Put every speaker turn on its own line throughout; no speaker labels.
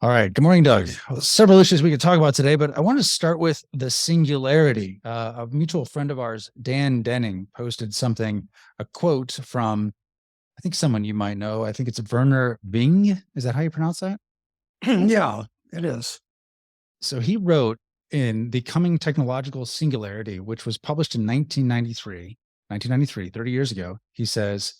All right. Good morning, Doug. Several issues we could talk about today, but I want to start with the singularity. A mutual friend of ours, Dan Denning, posted a quote from, I think someone you might know. I think it's Werner Bing. Is that how you pronounce that?
Yeah, it is.
So he wrote in The Coming Technological Singularity, which was published in 1993, 30 years ago. He says,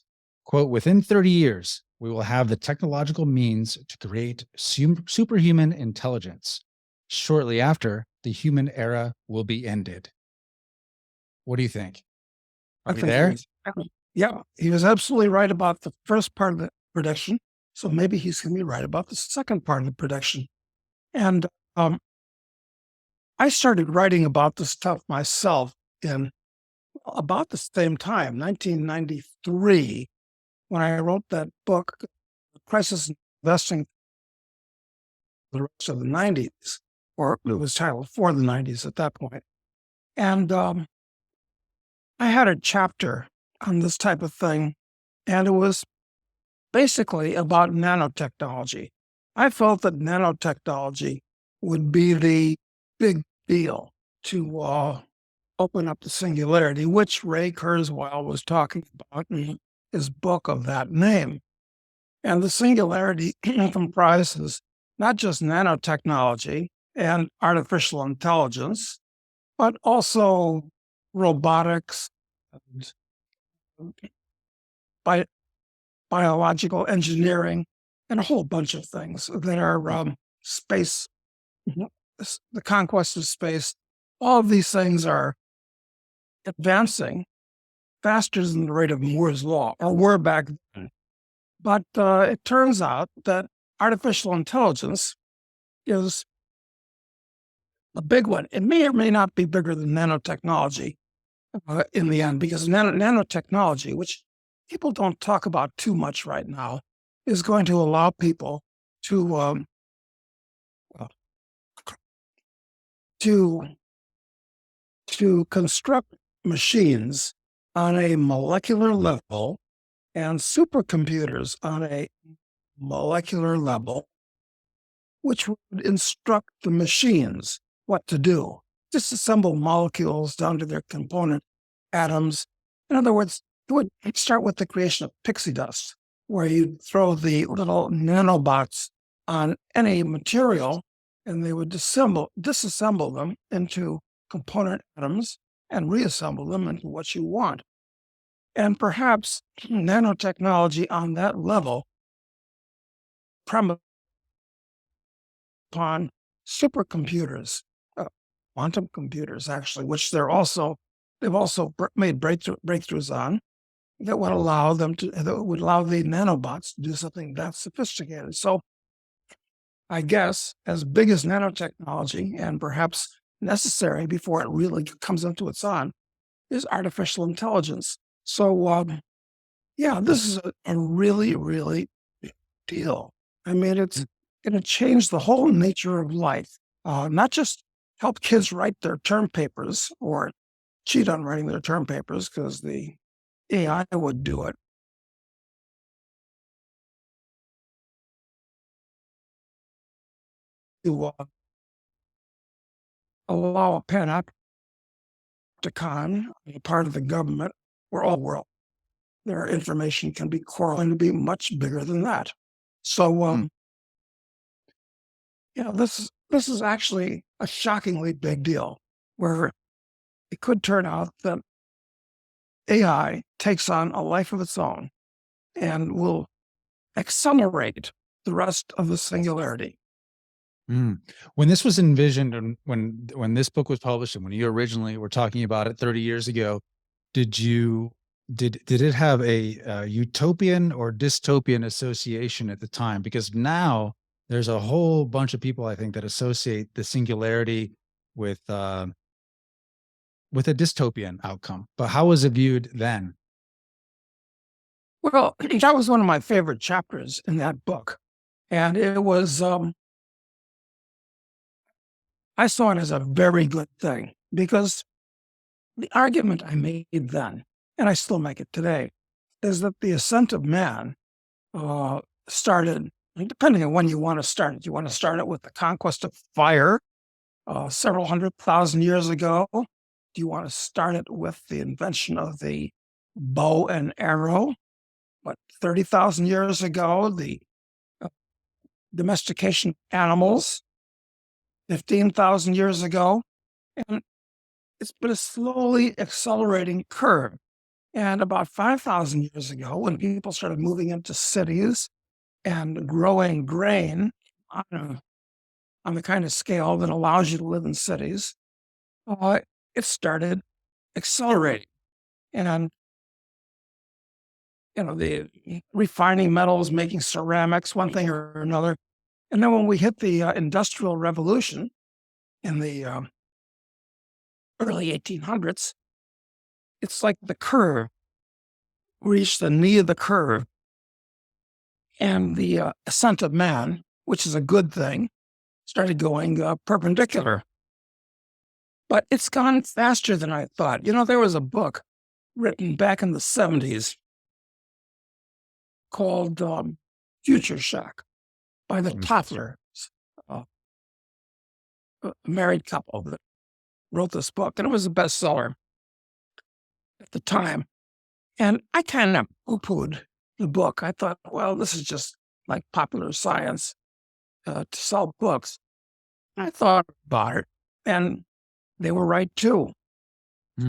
quote, within 30 years, we will have the technological means to create superhuman intelligence. Shortly after, the human era will be ended. What do you think? Are
I
we
think he
there?
was, yeah, he was absolutely right about the first part of the prediction. So maybe he's going to be right about the second part of the prediction. And I started writing about this stuff myself in about the same time, 1993, when I wrote that book, Crisis in Investing, the rest of the 90s, or it was titled For the 90s at that point. And I had a chapter on this type of thing, and it was basically about nanotechnology. I felt that nanotechnology would be the big deal to open up the singularity, which Ray Kurzweil was talking about in his book of that name. And the singularity comprises not just nanotechnology and artificial intelligence, but also robotics, and bi- biological engineering, and a whole bunch of things that are space, the conquest of space. All of these things are advancing faster than the rate of Moore's law, or were back then. But it turns out that artificial intelligence is a big one. It may or may not be bigger than nanotechnology in the end, because nanotechnology, which people don't talk about too much right now, is going to allow people to uh, to to construct machines on a molecular level and supercomputers on a molecular level, which would instruct the machines what to do. Disassemble molecules down to their component atoms. In other words, it would start with the creation of pixie dust, where you'd throw the little nanobots on any material and they would disassemble them into component atoms and reassemble them into what you want. And perhaps nanotechnology on that level, premise upon supercomputers, quantum computers, actually, which they've also made breakthroughs on that would allow the nanobots to do something that sophisticated. So I guess as big as nanotechnology, and perhaps necessary before it really comes into its own, is artificial intelligence. So yeah, this is a really, really big deal. I mean, it's going to change the whole nature of life, not just help kids write their term papers or cheat on writing their term papers because the AI would do it. To allow a panopticon, a part of the government, or all world, their information can be correlated to be much bigger than that. So, this is actually a shockingly big deal, where it could turn out that AI takes on a life of its own and will accelerate the rest of the singularity.
When this was envisioned, and when this book was published, and when you originally were talking about it 30 years ago, did it have a utopian or dystopian association at the time? Because now there's a whole bunch of people, I think, that associate the singularity with uh, with a dystopian outcome. But how was it viewed then?
Well, that was one of my favorite chapters in that book. And it was, I saw it as a very good thing, because the argument I made then, and I still make it today, is that the ascent of man started depending on when you want to start it. You want to start it with the conquest of fire several 100,000 years ago? Do you want to start it with the invention of the bow and arrow? What, 30,000 years ago, the uh, domestication of animals, 15,000 years ago? And it's been a slowly accelerating curve. And about 5,000 years ago, when people started moving into cities and growing grain on the kind of scale that allows you to live in cities, it started accelerating. And the refining metals, making ceramics, one thing or another. And then when we hit the Industrial Revolution in the early 1800s, it's like the curve reached the knee of the curve, and the ascent of man, which is a good thing, started going perpendicular. But it's gone faster than I thought. There was a book written back in the 70s called Future Shock by the Tofflers, a married couple that wrote this book, and it was a bestseller at the time. And I kind of poo-pooed the book. I thought, well, this is just like popular science to sell books. I thought about it, and they were right too.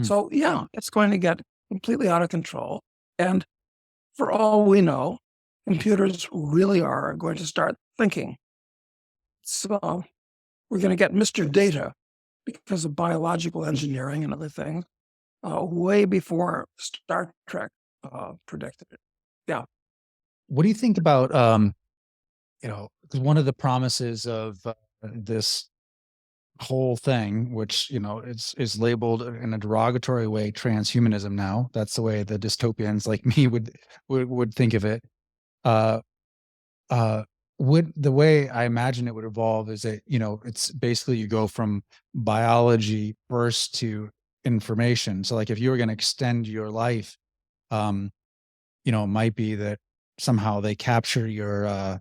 So, yeah, it's going to get completely out of control. And for all we know, computers really are going to start thinking. So we're going to get Mr. Data because of biological engineering and other things way before Star Trek predicted it. Yeah.
What do you think about, 'cause one of the promises of this whole thing, which, is labeled in a derogatory way, transhumanism now. That's the way the dystopians like me would think of it. Uh, would the way I imagine it would evolve is that, it's basically you go from biology first to information. So like if you were going to extend your life, um, it might be that somehow they capture your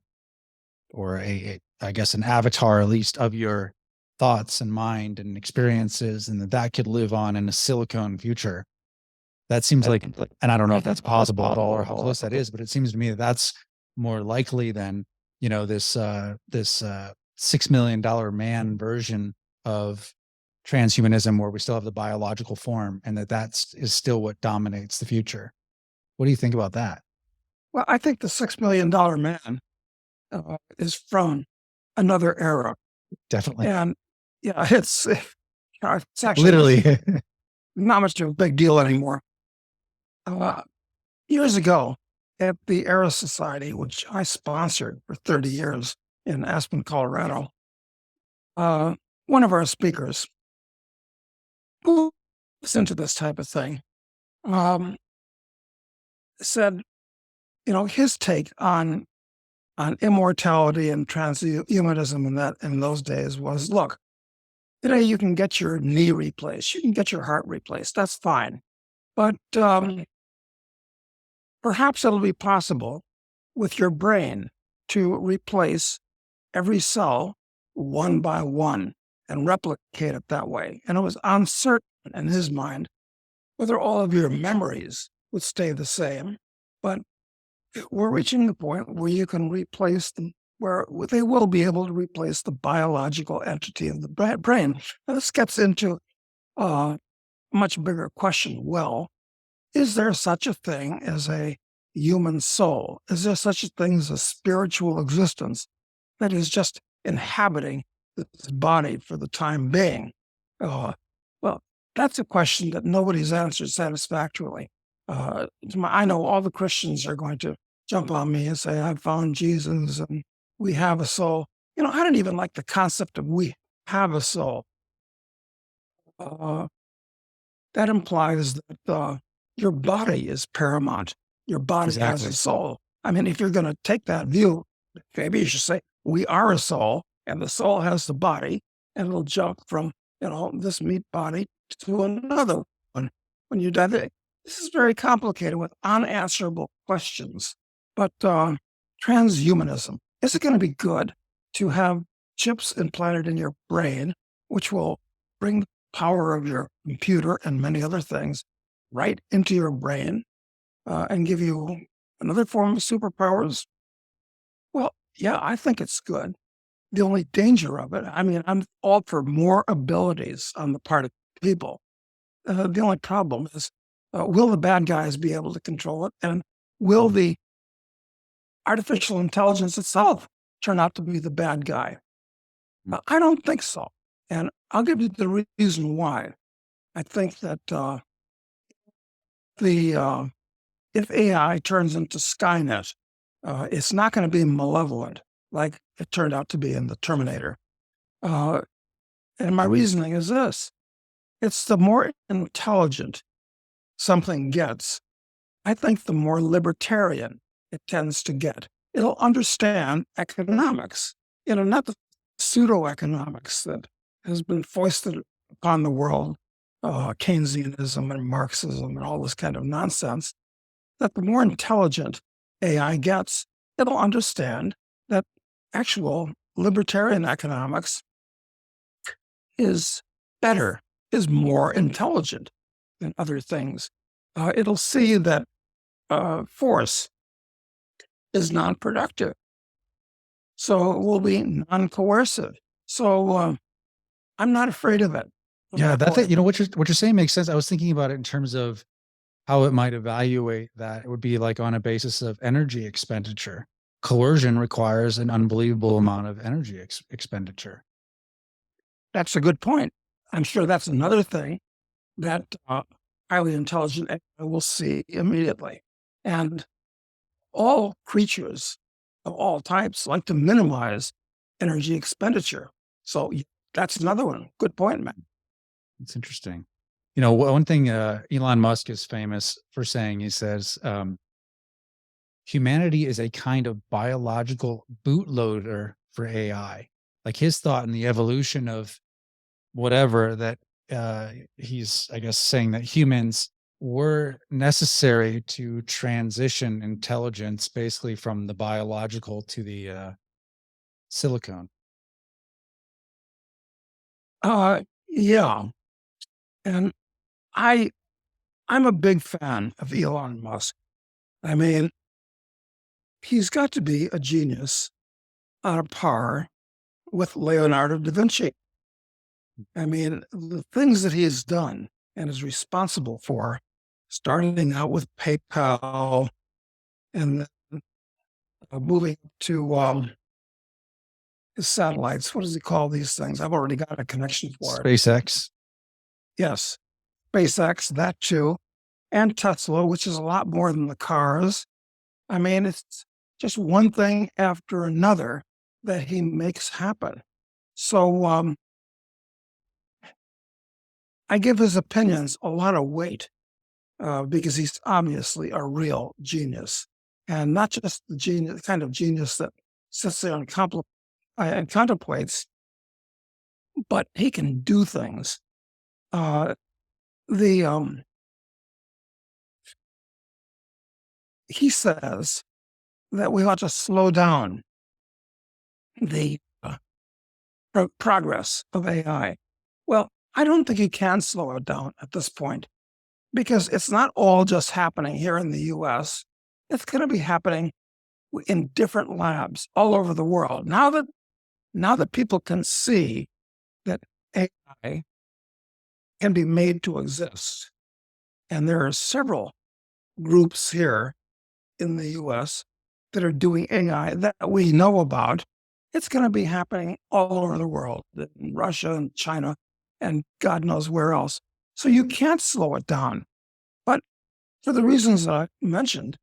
or I guess an avatar at least of your thoughts and mind and experiences, and that could live on in a silicone future. That seems like, and I don't know if that's possible at all or how close that is, but it seems to me that that's more likely than, this $6 million man version of transhumanism where we still have the biological form, and is still what dominates the future. What do you think about that?
Well, I think the $6 million man is from another era.
Definitely.
And yeah, it's actually
Literally.
not much of a big deal anymore. Years ago, at the Era Society, which I sponsored for 30 years in Aspen, Colorado, one of our speakers who was into this type of thing said, his take on immortality and transhumanism in those days was, look, today you can get your knee replaced, you can get your heart replaced, that's fine. But perhaps it'll be possible with your brain to replace every cell one by one and replicate it that way. And it was uncertain in his mind whether all of your memories would stay the same, but we're reaching the point where you can replace them, where they will be able to replace the biological entity of the brain. Now, this gets into a much bigger question. Well, is there such a thing as a human soul? Is there such a thing as a spiritual existence that is just inhabiting this body for the time being? Well, that's a question that nobody's answered satisfactorily. I know all the Christians are going to jump on me and say, I found Jesus and we have a soul. I don't even like the concept of we have a soul. That implies that your body is paramount. Your body has a soul. I mean, if you're going to take that view, maybe you should say, we are a soul, and the soul has the body, and it'll jump from, this meat body to another one when you die. This is very complicated with unanswerable questions. But transhumanism, is it going to be good to have chips implanted in your brain, which will bring the power of your computer and many other things right into your brain and give you another form of superpowers? Well, yeah, I think it's good. The only danger of it, I mean, I'm all for more abilities on the part of people. The only problem is, will the bad guys be able to control it? And will the artificial intelligence itself turn out to be the bad guy? I don't think so. And I'll give you the reason why. I think that the if AI turns into Skynet, it's not going to be malevolent like it turned out to be in the Terminator. Uh, and my reasoning is this: it's the more intelligent something gets, I think the more libertarian it tends to get. It'll understand economics, not the pseudo economics that has been foisted upon the world, Keynesianism and Marxism and all this kind of nonsense. That the more intelligent AI gets, it'll understand that actual libertarian economics is better, is more intelligent than other things. It'll see that force is non-productive, so it will be non-coercive. So I'm not afraid of it.
Yeah, what you're saying makes sense. I was thinking about it in terms of how it might evaluate that. It would be like on a basis of energy expenditure. Coercion requires an unbelievable amount of energy expenditure.
That's a good point. I'm sure that's another thing that highly intelligent AI will see immediately. And all creatures of all types like to minimize energy expenditure. So that's another one. Good point, man.
It's interesting. You know, one thing Elon Musk is famous for saying, he says, humanity is a kind of biological bootloader for AI. Like his thought in the evolution of whatever that he's, I guess, saying that humans were necessary to transition intelligence basically from the biological to the silicone.
Yeah. And I I'm a big fan of Elon Musk. I mean, he's got to be a genius on a par with Leonardo da Vinci. I mean, the things that he has done and is responsible for, starting out with PayPal and then moving to his satellites. What does he call these things? I've already got a connection for it.
SpaceX.
Yes, SpaceX, that too, and Tesla, which is a lot more than the cars. I mean, it's just one thing after another that he makes happen. So I give his opinions a lot of weight because he's obviously a real genius, and not just the genius kind of genius that sits there and contemplates, but he can do things. The He says that we ought to slow down the progress of AI. Well, I don't think you can slow it down at this point because it's not all just happening here in the US. It's going to be happening in different labs all over the world. Now that people can see that AI can be made to exist, and there are several groups here in the US that are doing AI that we know about, it's going to be happening all over the world, in Russia and China and God knows where else. So you can't slow it down. But for the reasons that I mentioned,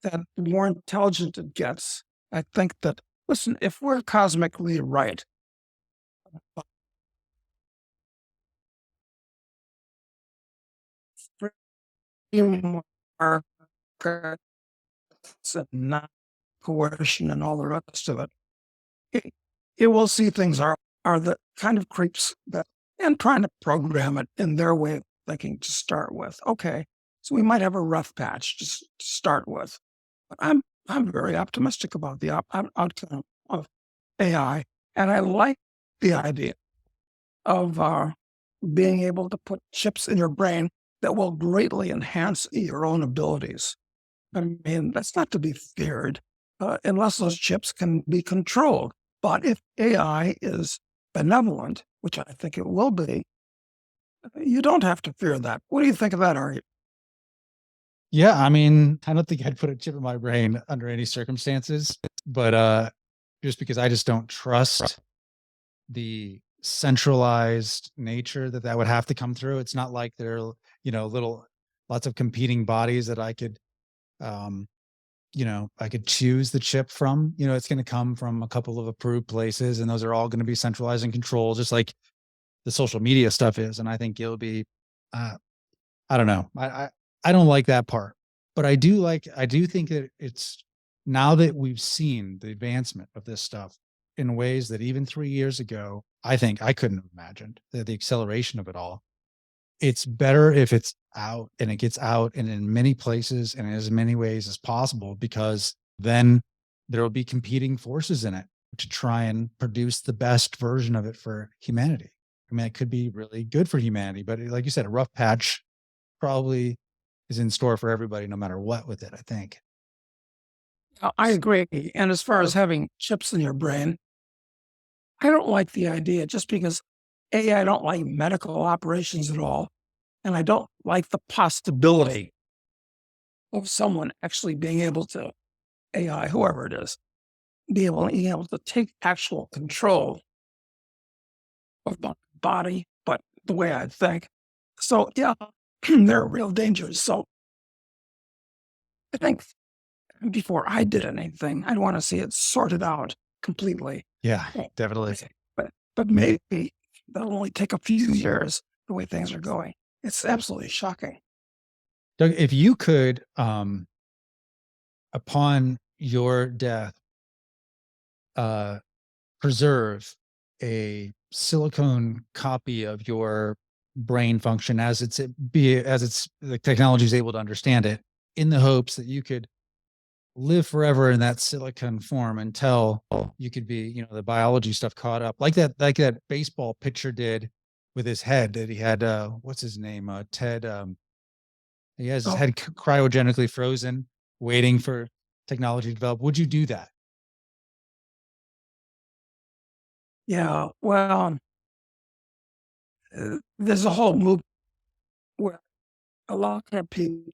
that the more intelligent it gets, I think that, listen, if we're cosmically right, our and not coercion and all the rest of it, it, it will see things are the kind of creeps that, and trying to program it in their way of thinking to start with. Okay, so we might have a rough patch to start with. But I'm very optimistic about the outcome of AI, and I like the idea of being able to put chips in your brain that will greatly enhance your own abilities. I mean, that's not to be feared unless those chips can be controlled. But if AI is benevolent, which I think it will be, you don't have to fear that. What do you think of that argument?
Yeah, I mean, I don't think I'd put a chip in my brain under any circumstances, but just because I just don't trust the centralized nature that that would have to come through. It's not like there are, little lots of competing bodies that I could um I could choose the chip from. It's going to come from a couple of approved places, and those are all going to be centralized and controlled, just like the social media stuff is. And I think it'll be, uh, I don't know. I don't like that part, but I do think that it's now that we've seen the advancement of this stuff in ways that even 3 years ago, I think I couldn't have imagined the acceleration of it all. It's better if it's out and it gets out and in many places and in as many ways as possible, because then there will be competing forces in it to try and produce the best version of it for humanity. I mean, it could be really good for humanity, but like you said, a rough patch probably is in store for everybody, no matter what with it, I think.
I agree. And as far as having chips in your brain, I don't like the idea just because I don't like medical operations at all. And I don't like the possibility of someone actually being able to, AI, whoever it is, being able to take actual control of my body, but the way I think. So yeah, there are real dangers. So I think before I did anything, I'd want to see it sorted out completely.
Yeah,
Yeah.
definitely.
But maybe that'll only take a few years the way things are going. It's absolutely shocking.
Doug, if you could, upon your death, uh, preserve a silicone copy of your brain function as the technology is able to understand it, in the hopes that you could live forever in that silicon form until you could be, the biology stuff caught up, like that baseball pitcher did with his head that he had. What's his name? Ted. He has his
Oh,
head cryogenically frozen, waiting for technology to develop. Would you do that?
yeah. Well, there's a whole movement where a lot of people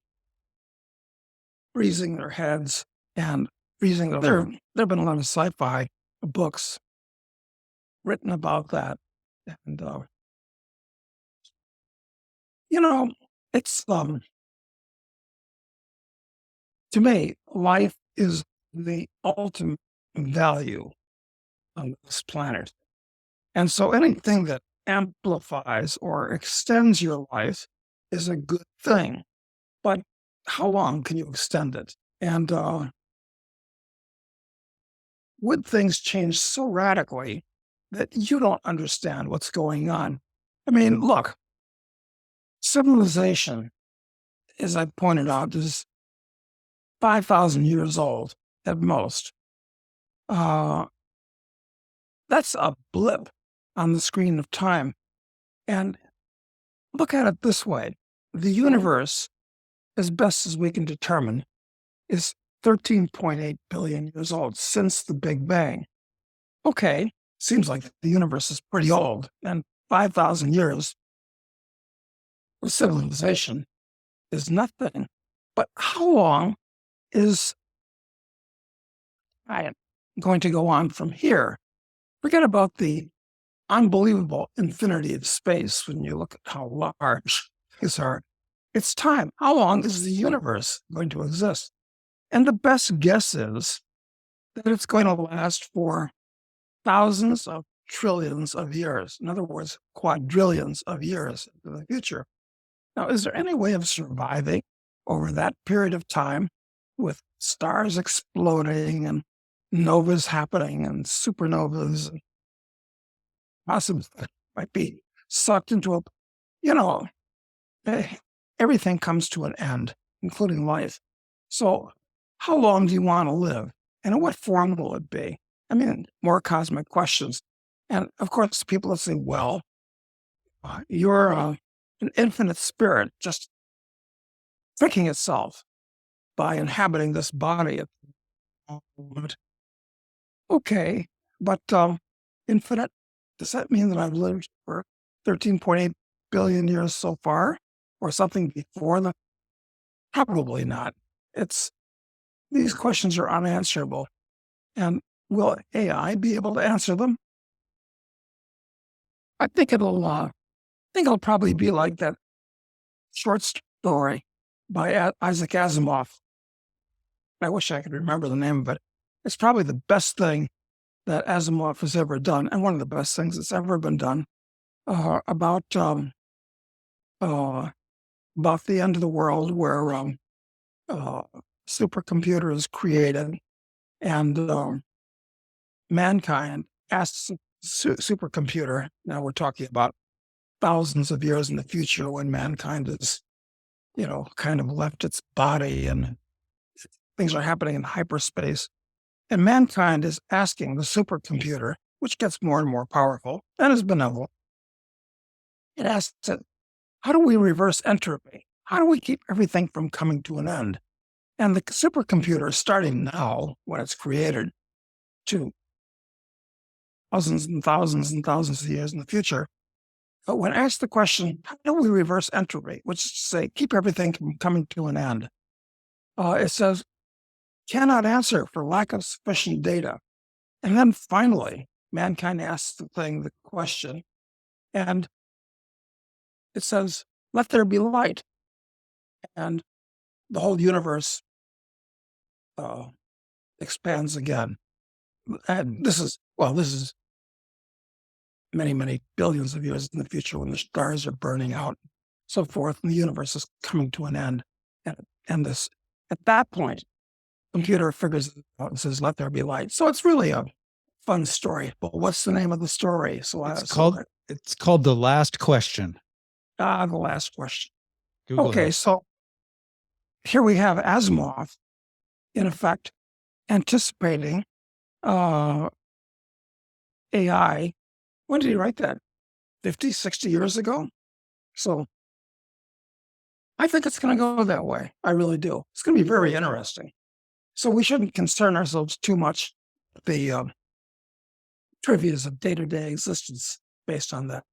freezing their heads and there have been a lot of sci-fi books written about that. And you know, it's to me, life is the ultimate value on this planet. And so anything that amplifies or extends your life is a good thing. But how long can you extend it? And would things change so radically that you don't understand what's going on? I mean, look, civilization, as I pointed out, is 5,000 years old at most. Uh, that's a blip on the screen of time. And look at it this way: the universe, as best as we can determine, is 13.8 billion years old since the Big Bang. Okay, seems like the universe is pretty old, and 5,000 years of civilization is nothing. But how long is I going to go on from here? Forget about the unbelievable infinity of space when you look at how large things are. It's time. How long is the universe going to exist? And the best guess is that it's going to last for thousands of trillions of years. In other words, quadrillions of years into the future. Now, is there any way of surviving over that period of time with stars exploding and novas happening and supernovas and possibly might be sucked into a, you know, eh, everything comes to an end, including life. So how long do you want to live? And in what form will it be? I mean, more cosmic questions. And of course, people will say, well, you're an infinite spirit just tricking itself by inhabiting this body at the moment. Okay, but infinite, does that mean that I've lived for 13.8 billion years so far? Or something before that? Probably not. It's These questions are unanswerable. And will AI be able to answer them? I think it'll probably be like that short story by Isaac Asimov. I wish I could remember the name of it. It's probably the best thing that Asimov has ever done, and one of the best things that's ever been done uh, about the end of the world, where uh, supercomputer is created, and mankind asks supercomputer. Now we're talking about thousands of years in the future, when mankind is, kind of left its body and things are happening in hyperspace. And mankind is asking the supercomputer, which gets more and more powerful and is benevolent, it asks it, how do we reverse entropy? How do we keep everything from coming to an end? And the supercomputer is starting now, when it's created, to thousands and thousands of years in the future. But when asked the question, how do we reverse entropy, which is to say, keep everything from coming to an end, it says, cannot answer for lack of sufficient data. And then finally, mankind asks the question, and it says, let there be light. And the whole universe uh, expands again. And this is many, many billions of years in the future, when the stars are burning out, so forth, and the universe is coming to an end. And at that point, computer figures it out and says, let there be light. So it's really a fun story. But what's the name of the story?
It's called The Last Question.
The last question.
Google
Okay,
it.
so here we have Asimov, in effect, anticipating AI. When did he write that? 50, 60 years ago? So I think it's going to go that way. I really do. It's going to be very interesting. So we shouldn't concern ourselves too much with the trivias of day-to-day existence based on that.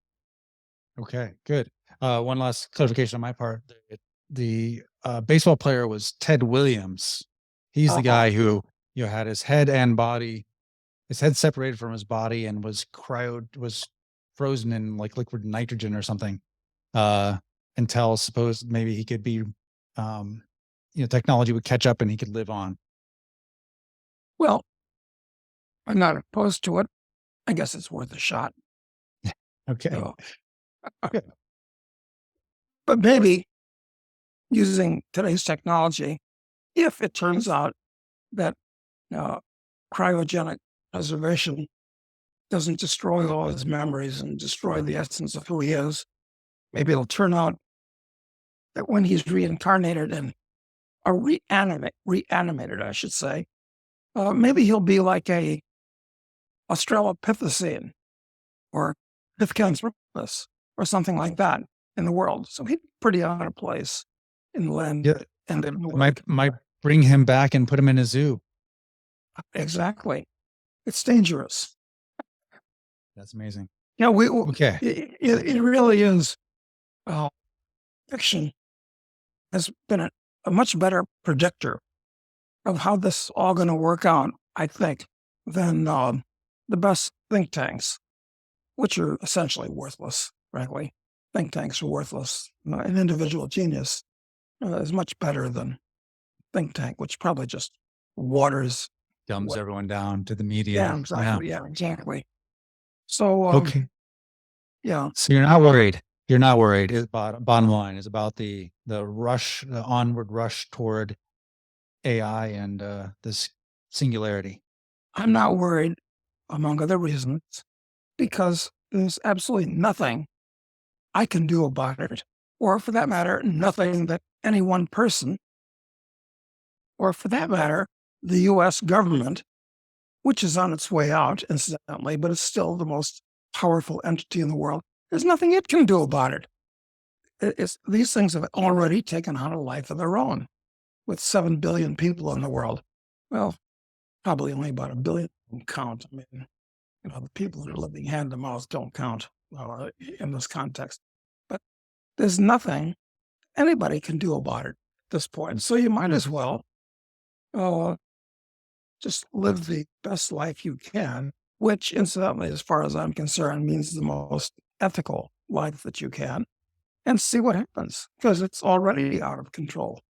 Okay, good. One last clarification on my part. The baseball player was Ted Williams. He's the guy who had his head separated from his body and was frozen in like liquid nitrogen or something, until maybe he could be, technology would catch up and he could live on.
Well, I'm not opposed to it. I guess it's worth a shot.
Okay.
So, but maybe using today's technology, if it turns out that cryogenic preservation doesn't destroy all his memories and destroy the essence of who he is, maybe it'll turn out that when he's reincarnated and reanimated, I should say, maybe he'll be like a Australopithecine or Pithecanthropus or something like that in the world. So he'd be pretty out of place in the land.
Yeah,
and
it might bring him back and put him in a zoo.
Exactly. It's dangerous.
That's amazing.
Yeah,
Okay.
It really is. Fiction has been a much better predictor of how this is all going to work out, I think, than the best think tanks, which are essentially worthless, frankly. Think tanks are worthless. An individual genius is much better than think tank, which probably just waters,
Dumbs everyone down to the media.
Yeah, exactly. Yeah, exactly. So,
okay.
Yeah.
So you're not worried. You're not worried. Bottom line is about the onward rush toward AI and this singularity.
I'm not worried, among other reasons, because there's absolutely nothing I can do about it, or for that matter, nothing that any one person or for that matter, the US government, which is on its way out, incidentally, but it's still the most powerful entity in the world. There's nothing it can do about it. These things have already taken on a life of their own with 7 billion people in the world. Well, probably only about a billion don't count. I mean, the people that are living hand to mouth don't count in this context. But there's nothing anybody can do about it at this point. So you might as well uh, just live the best life you can, which, incidentally, as far as I'm concerned, means the most ethical life that you can, and see what happens because it's already out of control.